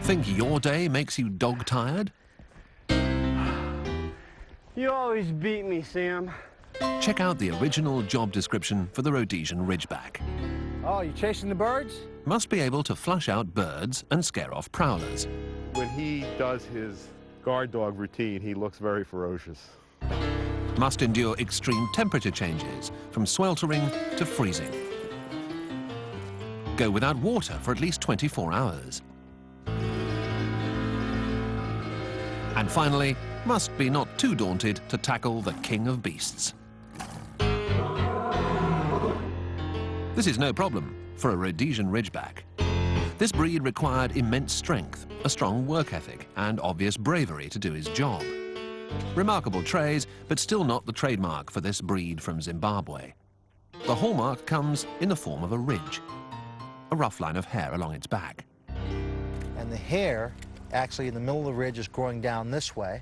Think your day makes you dog-tired? You always beat me, Sam. Check out the original job description for the Rhodesian Ridgeback. Oh, you chasing the birds? Must be able to flush out birds and scare off prowlers. When he does his guard dog routine, he looks very ferocious. Must endure extreme temperature changes, from sweltering to freezing. Go without water for at least 24 hours. And finally, must be not too daunted to tackle the king of beasts. This is no problem for a Rhodesian Ridgeback. This breed required immense strength, a strong work ethic, and obvious bravery to do his job. Remarkable traits, but still not the trademark for this breed from Zimbabwe. The hallmark comes in the form of a ridge, a rough line of hair along its back. And the hair, actually in the middle of the ridge, is growing down this way,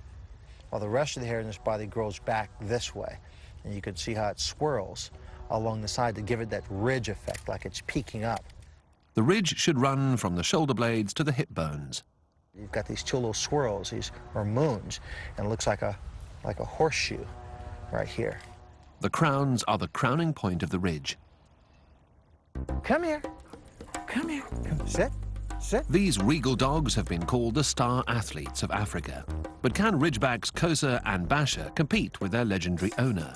while the rest of the hair in this body grows back this way. And you can see how it swirls along the side to give it that ridge effect, like it's peaking up. The ridge should run from the shoulder blades to the hip bones. You've got these two little swirls, or moons, and it looks like a horseshoe right here. The crowns are the crowning point of the ridge. Come here. Come here. Come, sit. Sit. These regal dogs have been called the star athletes of Africa. But can Ridgebacks Kosa and Basha compete with their legendary owner?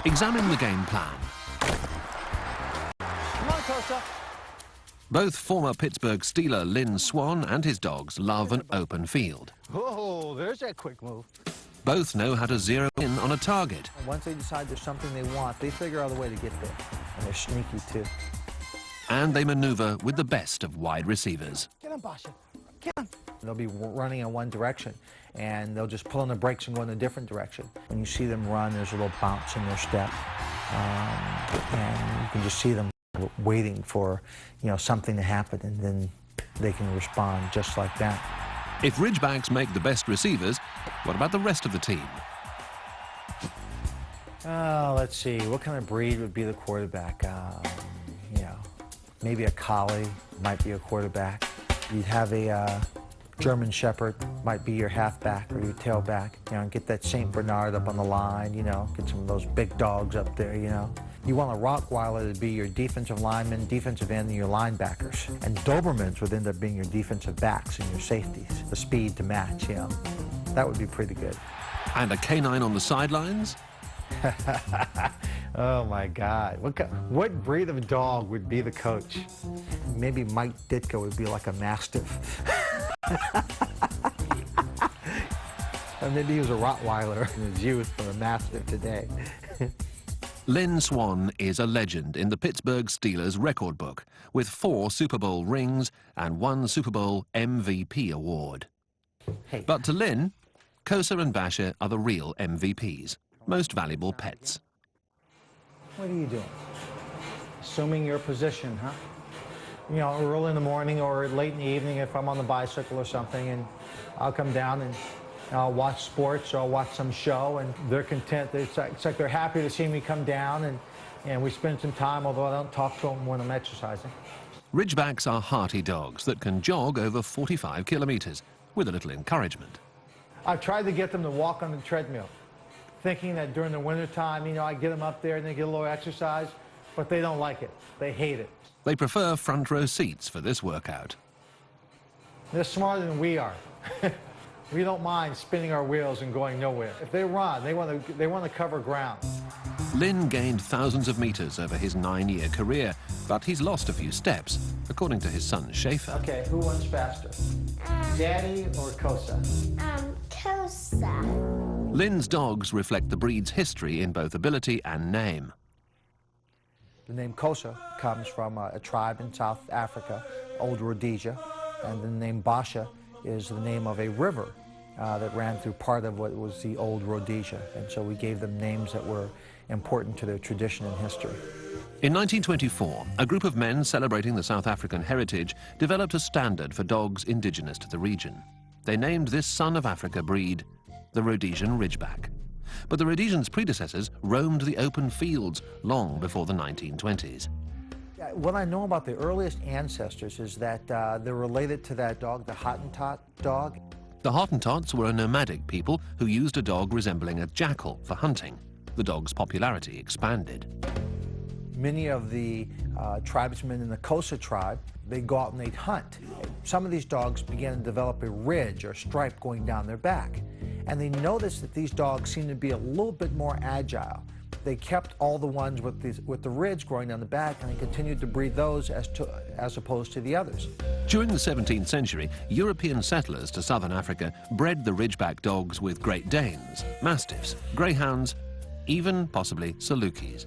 Examine the game plan. Come on, Kosa. Both former Pittsburgh Steeler Lynn Swan and his dogs love an open field. Oh, there's that quick move. Both know how to zero in on a target. Once they decide there's something they want, they figure out a way to get there. And they're sneaky, too. And they maneuver with the best of wide receivers. Get him, Basha. Get him. They'll be running in one direction, and they'll just pull on the brakes and go in a different direction. When you see them run, there's a little bounce in their step. And you can just see them waiting for, something to happen, and then they can respond just like that. If Ridgebacks make the best receivers, what about the rest of the team? Let's see. What kind of breed would be the quarterback? Maybe a collie might be a quarterback. You'd have a German Shepherd, might be your halfback or your tailback. And get that St. Bernard up on the line, get some of those big dogs up there, You want a Rottweiler to be your defensive lineman, defensive end, and your linebackers. And Dobermans would end up being your defensive backs and your safeties, the speed to match, That would be pretty good. And a canine on the sidelines? Oh, my God. What breed of dog would be the coach? Maybe Mike Ditka would be like a Mastiff. Or maybe he was a Rottweiler in his youth, but a Mastiff today. Lynn Swan is a legend in the Pittsburgh Steelers record book, with 4 Super Bowl rings and 1 Super Bowl MVP award. Hey. But to Lynn, Kosa and Basha are the real MVPs, most valuable pets. What are you doing? Assuming your position, huh? Early in the morning or late in the evening if I'm on the bicycle or something, and I'll come down and I'll watch sports or I'll watch some show, and they're content. It's like they're happy to see me come down, and we spend some time, although I don't talk to them when I'm exercising. Ridgebacks are hearty dogs that can jog over 45 kilometers with a little encouragement. I've tried to get them to walk on the treadmill, thinking that during the wintertime, I get them up there and they get a little exercise, but they don't like it. They hate it. They prefer front row seats for this workout. They're smarter than we are. We don't mind spinning our wheels and going nowhere. If they run, they want to cover ground. Lynn gained thousands of meters over his 9-year career, but he's lost a few steps, according to his son Schaefer. Okay, who runs faster? Daddy or Kosa? Kosa. Lynn's dogs reflect the breed's history in both ability and name. The name Kosa comes from a tribe in South Africa, Old Rhodesia, and the name Basha is the name of a river that ran through part of what was the Old Rhodesia, and so we gave them names that were important to their tradition and history. In 1924, a group of men celebrating the South African heritage developed a standard for dogs indigenous to the region. They named this son of Africa breed the Rhodesian Ridgeback. But the Rhodesians' predecessors roamed the open fields long before the 1920s. What I know about the earliest ancestors is that they're related to that dog, the Hottentot dog. The Hottentots were a nomadic people who used a dog resembling a jackal for hunting. The dog's popularity expanded. Many of the tribesmen in the Xhosa tribe, they go out and they'd hunt. Some of these dogs began to develop a ridge or stripe going down their back. And they noticed that these dogs seemed to be a little bit more agile. They kept all the ones with the ridge growing down the back, and they continued to breed those as opposed to the others. During the 17th century, European settlers to southern Africa bred the Ridgeback dogs with Great Danes, Mastiffs, Greyhounds, even possibly Salukis.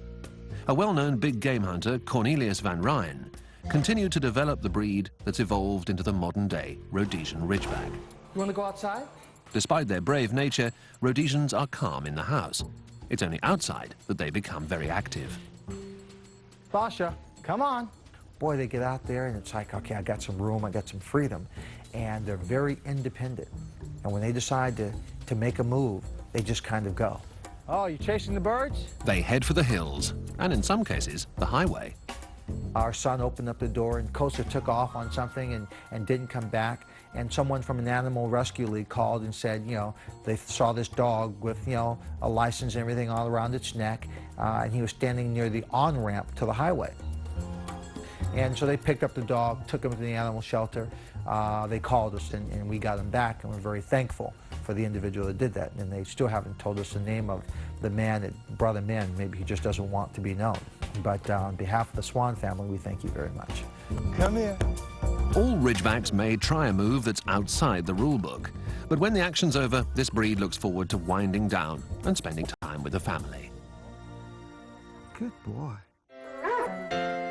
A well-known big game hunter, Cornelius van Rijn, continued to develop the breed that's evolved into the modern-day Rhodesian Ridgeback. You want to go outside? Despite their brave nature, Rhodesians are calm in the house. It's only outside that they become very active. Sasha, come on. Boy, they get out there and it's like, okay, I got some room, I got some freedom. And they're very independent. And when they decide to make a move, they just kind of go. Oh, you chasing the birds? They head for the hills, and in some cases, the highway. Our son opened up the door and Xhosa took off on something and didn't come back. And someone from an animal rescue league called and said, you know, they saw this dog with, you know, a license and everything all around its neck, and he was standing near the on-ramp to the highway. And so they picked up the dog, took him to the animal shelter. They called us and we got him back, and we're very thankful for the individual that did that. And they still haven't told us the name of the man that brought him in. Maybe he just doesn't want to be known. But on behalf of the Swan family, we thank you very much. Come here. All Ridgebacks may try a move that's outside the rule book. But when the action's over, this breed looks forward to winding down and spending time with the family. Good boy.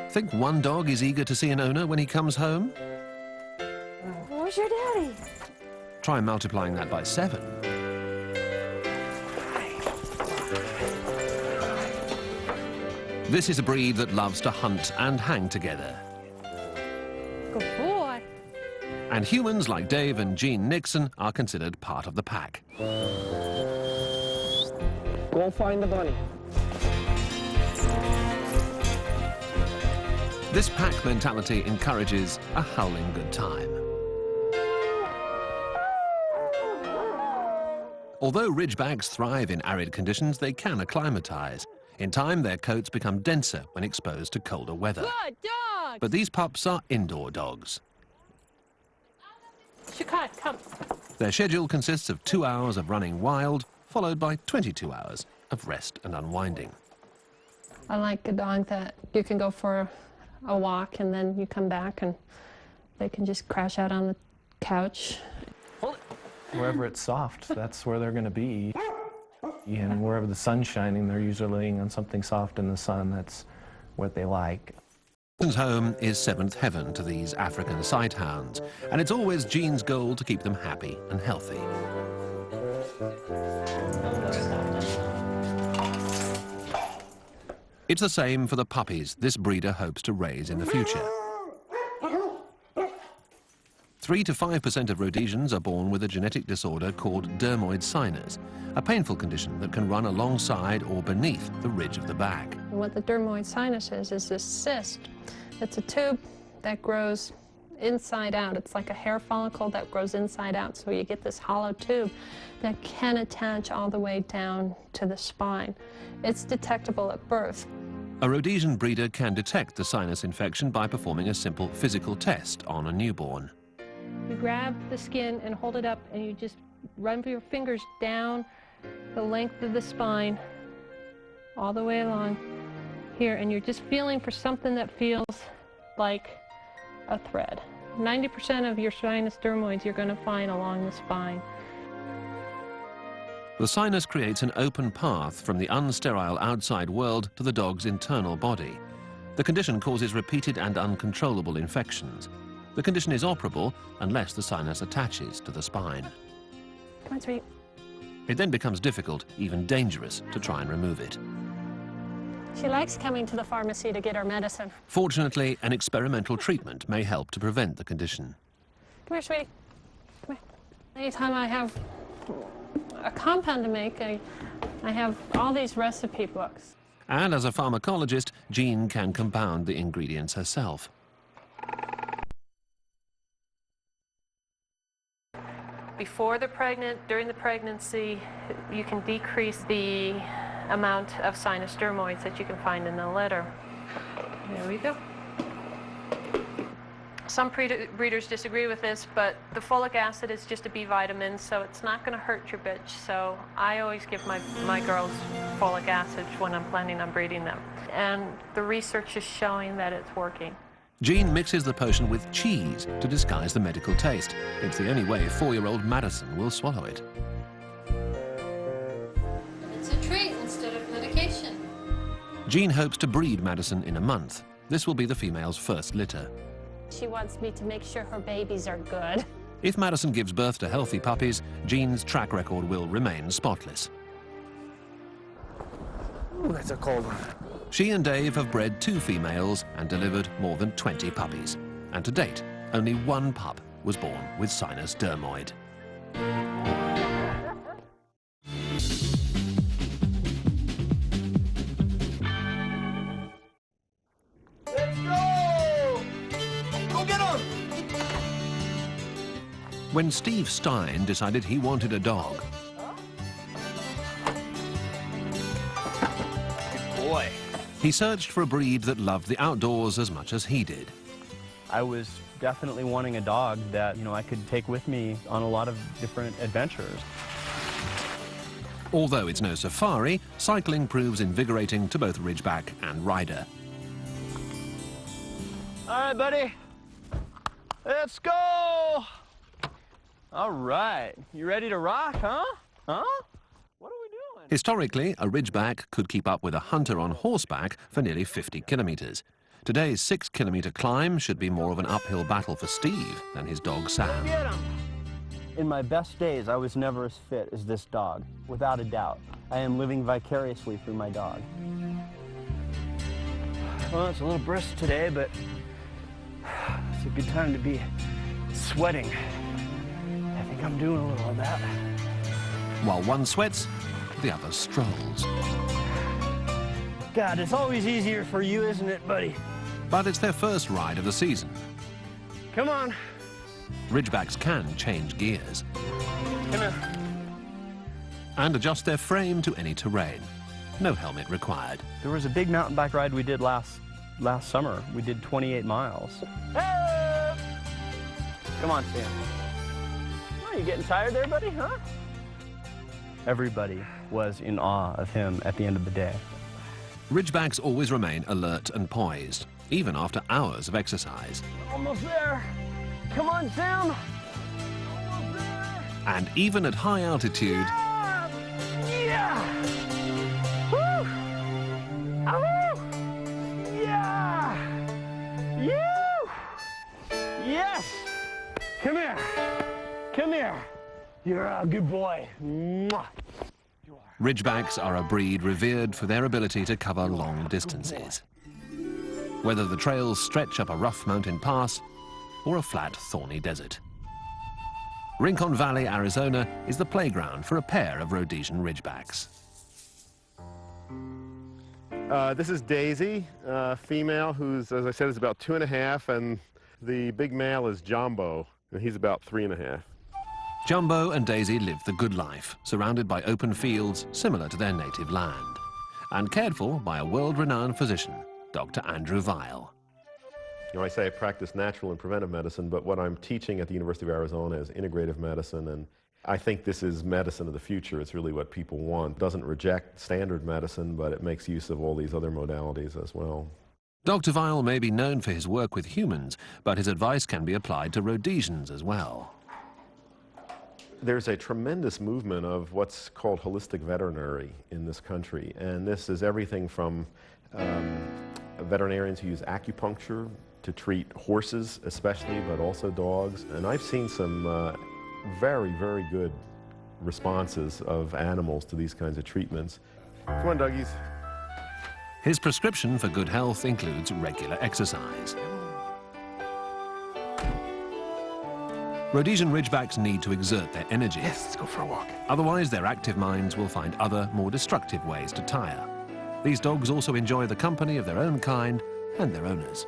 Think one dog is eager to see an owner when he comes home? Where's your daddy? Try multiplying that by 7. This is a breed that loves to hunt and hang together. Good boy. And humans like Dave and Jean Nixon are considered part of the pack. Go find the bunny. This pack mentality encourages a howling good time. Although Ridgebacks thrive in arid conditions, they can acclimatize. In time, their coats become denser when exposed to colder weather. Good dog. But these pups are indoor dogs. Shakat, come. Their schedule consists of 2 hours of running wild, followed by 22 hours of rest and unwinding. I like a dog that you can go for a walk and then you come back and they can just crash out on the couch. Wherever it's soft, that's where they're going to be. And wherever the sun's shining, they're usually laying on something soft in the sun. That's what they like. Home is seventh heaven to these African sighthounds, and it's always Jean's goal to keep them happy and healthy. It's the same for the puppies this breeder hopes to raise in the future. 3 to 5% of Rhodesians are born with a genetic disorder called dermoid sinus, a painful condition that can run alongside or beneath the ridge of the back. What the dermoid sinus is this cyst. It's a tube that grows inside out. It's like a hair follicle that grows inside out, so you get this hollow tube that can attach all the way down to the spine. It's detectable at birth. A Rhodesian breeder can detect the sinus infection by performing a simple physical test on a newborn. You grab the skin and hold it up, and you just run your fingers down the length of the spine all the way along here, and you're just feeling for something that feels like a thread. 90% of your sinus dermoids you're going to find along the spine. The sinus creates an open path from the unsterile outside world to the dog's internal body. The condition causes repeated and uncontrollable infections. The condition is operable unless the sinus attaches to the spine. Come on, sweetie. It then becomes difficult, even dangerous, to try and remove it. She likes coming to the pharmacy to get her medicine. Fortunately, an experimental treatment may help to prevent the condition. Come here, sweetie. Come here. Anytime I have a compound to make, I have all these recipe books. And as a pharmacologist, Jean can compound the ingredients herself. During the pregnancy, you can decrease the amount of sinus dermoids that you can find in the litter. There we go. Some breeders disagree with this, but the folic acid is just a B vitamin, so it's not going to hurt your bitch. So I always give my girls folic acid when I'm planning on breeding them. And the research is showing that it's working. Jean mixes the potion with cheese to disguise the medical taste. It's the only way 4-year-old Madison will swallow it. It's a treat instead of medication. Jean hopes to breed Madison in a month. This will be the female's first litter. She wants me to make sure her babies are good. If Madison gives birth to healthy puppies, Jean's track record will remain spotless. Ooh, that's a cold one. She and Dave have bred 2 females and delivered more than 20 puppies. And to date, only 1 pup was born with sinus dermoid. Let's go! Go get him! When Steve Stein decided he wanted a dog, Boy, he searched for a breed that loved the outdoors as much as he did. I was definitely wanting a dog that, I could take with me on a lot of different adventures. Although it's no safari, cycling proves invigorating to both Ridgeback and rider. All right, buddy. Let's go! All right. You ready to rock, huh? Huh? What are we doing? Historically, a Ridgeback could keep up with a hunter on horseback for nearly 50 kilometers. Today's 6-kilometer climb should be more of an uphill battle for Steve than his dog Sam. Get him! In my best days, I was never as fit as this dog, without a doubt. I am living vicariously through my dog. Well, it's a little brisk today, but it's a good time to be sweating. I think I'm doing a little of that. While one sweats, the other strolls. God, it's always easier for you, isn't it, buddy? But it's their first ride of the season. Come on. Ridgebacks can change gears Come here. and adjust their frame to any terrain. No helmet required. There was a big mountain bike ride we did last summer. We did 28 miles. Hey! Come on, Sam. Oh, you getting tired there, buddy, huh? Everybody was in awe of him at the end of the day. Ridgebacks always remain alert and poised, even after hours of exercise. Almost there. Come on, Sam. Almost there. And even at high altitude, Yeah! Yeah! Woo! Ow! Yeah! You! Yes! Come here. Come here. You're a good boy. Mwah. Ridgebacks are a breed revered for their ability to cover long distances. Whether the trails stretch up a rough mountain pass or a flat, thorny desert. Rincon Valley, Arizona is the playground for a pair of Rhodesian Ridgebacks. This is Daisy, female, who's, as I said, is about 2.5, and the big male is Jumbo, and he's about 3.5. Jumbo and Daisy live the good life, surrounded by open fields similar to their native land, and cared for by a world-renowned physician, Dr. Andrew Weil. I say I practice natural and preventive medicine, but what I'm teaching at the University of Arizona is integrative medicine, and I think this is medicine of the future. It's really what people want. It doesn't reject standard medicine, but it makes use of all these other modalities as well. Dr. Weil may be known for his work with humans, but his advice can be applied to Rhodesians as well. There's a tremendous movement of what's called holistic veterinary in this country, and this is everything from veterinarians who use acupuncture to treat horses especially, but also dogs. And I've seen some very, very good responses of animals to these kinds of treatments. Come on, doggies. His prescription for good health includes regular exercise. Rhodesian Ridgebacks need to exert their energy. Yes, let's go for a walk. Otherwise, their active minds will find other, more destructive ways to tire. These dogs also enjoy the company of their own kind and their owners.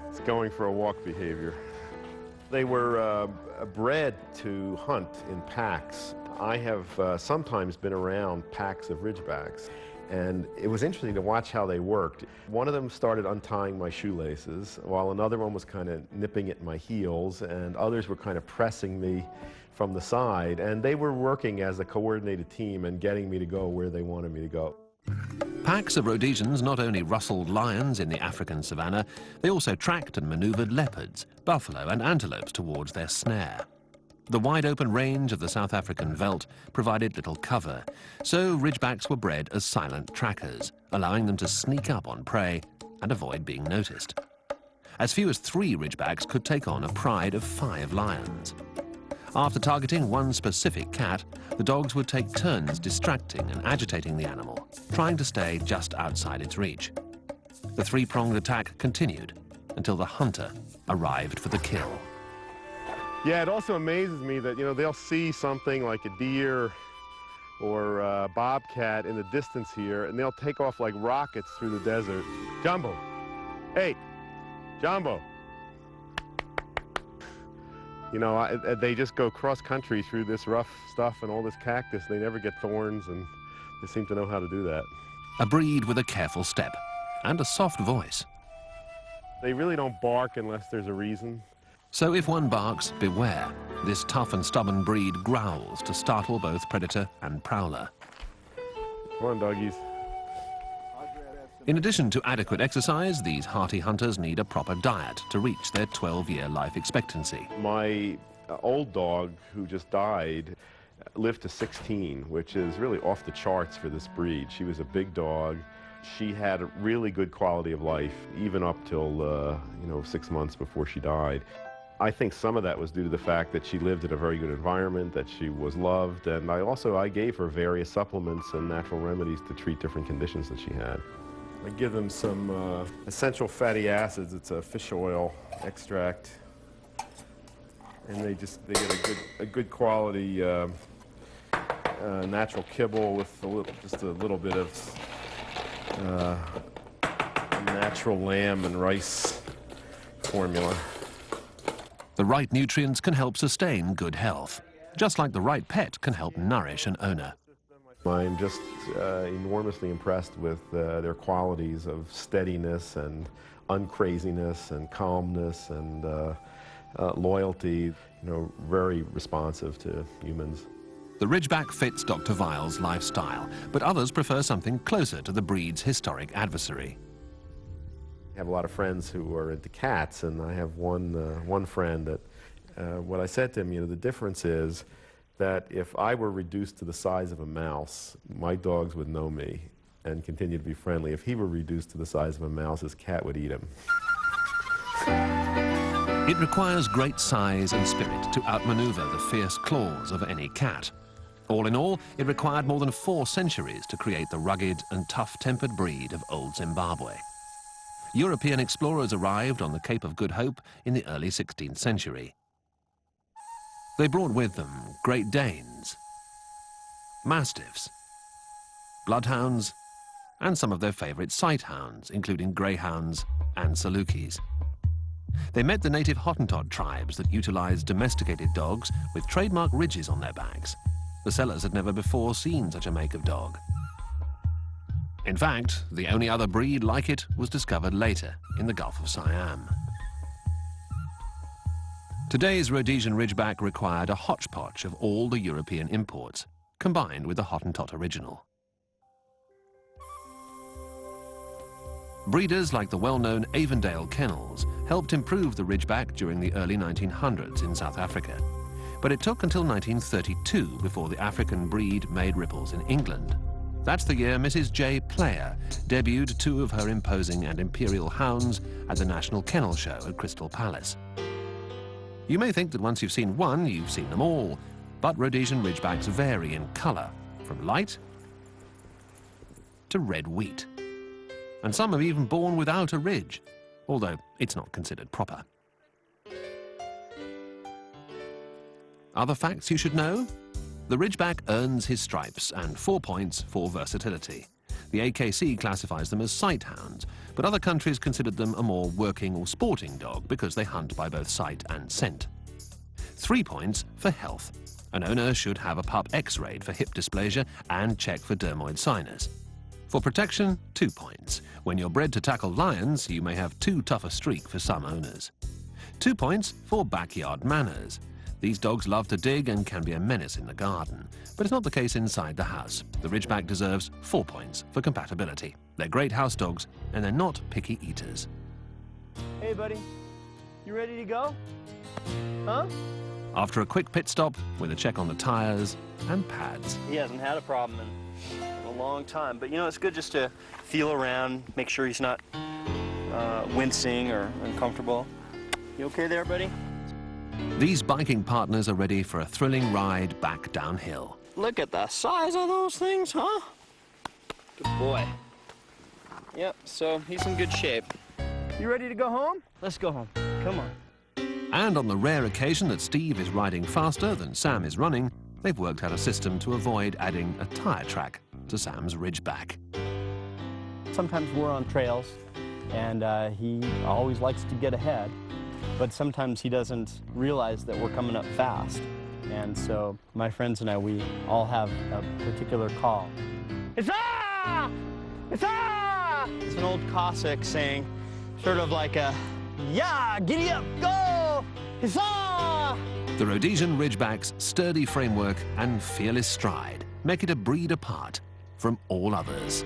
It's going for a walk behavior. They were bred to hunt in packs. I have sometimes been around packs of Ridgebacks, and it was interesting to watch how they worked. One of them started untying my shoelaces, while another one was kind of nipping at my heels, and others were kind of pressing me from the side, and they were working as a coordinated team and getting me to go where they wanted me to go. Packs of Rhodesians not only rustled lions in the African savanna, they also tracked and maneuvered leopards, buffalo and antelopes towards their snare. The wide-open range of the South African veldt provided little cover, so Ridgebacks were bred as silent trackers, allowing them to sneak up on prey and avoid being noticed. As few as 3 Ridgebacks could take on a pride of 5 lions. After targeting one specific cat, the dogs would take turns distracting and agitating the animal, trying to stay just outside its reach. The 3-pronged attack continued until the hunter arrived for the kill. Yeah, it also amazes me that, they'll see something like a deer or a bobcat in the distance here, and they'll take off like rockets through the desert. Jumbo! Hey! Jumbo! They just go cross-country through this rough stuff and all this cactus. They never get thorns, and they seem to know how to do that. A breed with a careful step and a soft voice. They really don't bark unless there's a reason. So if one barks, beware. This tough and stubborn breed growls to startle both predator and prowler. Come on, doggies. In addition to adequate exercise, these hearty hunters need a proper diet to reach their 12-year life expectancy. My old dog, who just died, lived to 16, which is really off the charts for this breed. She was a big dog. She had a really good quality of life, even up till 6 months before she died. I think some of that was due to the fact that she lived in a very good environment, that she was loved, and I gave her various supplements and natural remedies to treat different conditions that she had. I give them some essential fatty acids. It's a fish oil extract, and they get a good quality natural kibble with just a little bit of natural lamb and rice formula. The right nutrients can help sustain good health, just like the right pet can help nourish an owner. I'm just enormously impressed with their qualities of steadiness and uncraziness and calmness and loyalty, very responsive to humans. The Ridgeback fits Dr. Weil's lifestyle, but others prefer something closer to the breed's historic adversary. I have a lot of friends who are into cats, and I have one friend that, what I said to him, the difference is that if I were reduced to the size of a mouse, my dogs would know me and continue to be friendly. If he were reduced to the size of a mouse, his cat would eat him. It requires great size and spirit to outmaneuver the fierce claws of any cat. All in all, it required more than 4 centuries to create the rugged and tough-tempered breed of Old Zimbabwe. European explorers arrived on the Cape of Good Hope in the early 16th century. They brought with them Great Danes, Mastiffs, Bloodhounds, and some of their favorite sighthounds, including Greyhounds and Salukis. They met the native Hottentot tribes that utilized domesticated dogs with trademark ridges on their backs. The sellers had never before seen such a make of dog. In fact, the only other breed like it was discovered later in the Gulf of Siam. Today's Rhodesian Ridgeback required a hodgepodge of all the European imports, combined with the Hottentot original. Breeders like the well-known Avondale Kennels helped improve the Ridgeback during the early 1900s in South Africa. But it took until 1932 before the African breed made ripples in England. That's the year Mrs. J. Player debuted 2 of her imposing and imperial hounds at the National Kennel Show at Crystal Palace. You may think that once you've seen one, you've seen them all, but Rhodesian Ridgebacks vary in color, from light to red wheat. And some are even born without a ridge, although it's not considered proper. Other facts you should know? The Ridgeback earns his stripes and 4 points for versatility. The AKC classifies them as sight hounds, but other countries considered them a more working or sporting dog because they hunt by both sight and scent. 3 points for health. An owner should have a pup x-rayed for hip dysplasia and check for dermoid sinus. For protection, 2 points. When you're bred to tackle lions, you may have too tough a streak for some owners. 2 points for backyard manners. These dogs love to dig and can be a menace in the garden, but it's not the case inside the house. The Ridgeback deserves 4 points for compatibility. They're great house dogs, and they're not picky eaters. Hey, buddy. You ready to go? Huh? After a quick pit stop with a check on the tires and pads. He hasn't had a problem in a long time, but you know, it's good just to feel around, make sure he's not wincing or uncomfortable. You okay there, buddy? These biking partners are ready for a thrilling ride back downhill. Look at the size of those things, huh? Good boy. Yep, so he's in good shape. You ready to go home? Let's go home. Come on. And on the rare occasion that Steve is riding faster than Sam is running, they've worked out a system to avoid adding a tire track to Sam's Ridgeback. Sometimes we're on trails, and he always likes to get ahead, but sometimes he doesn't realize that we're coming up fast. And so my friends and I, we all have a particular call. Huzzah! Huzzah! It's an old Cossack saying, sort of like a, yeah, giddy up, go! Huzzah! The Rhodesian Ridgeback's sturdy framework and fearless stride make it a breed apart from all others.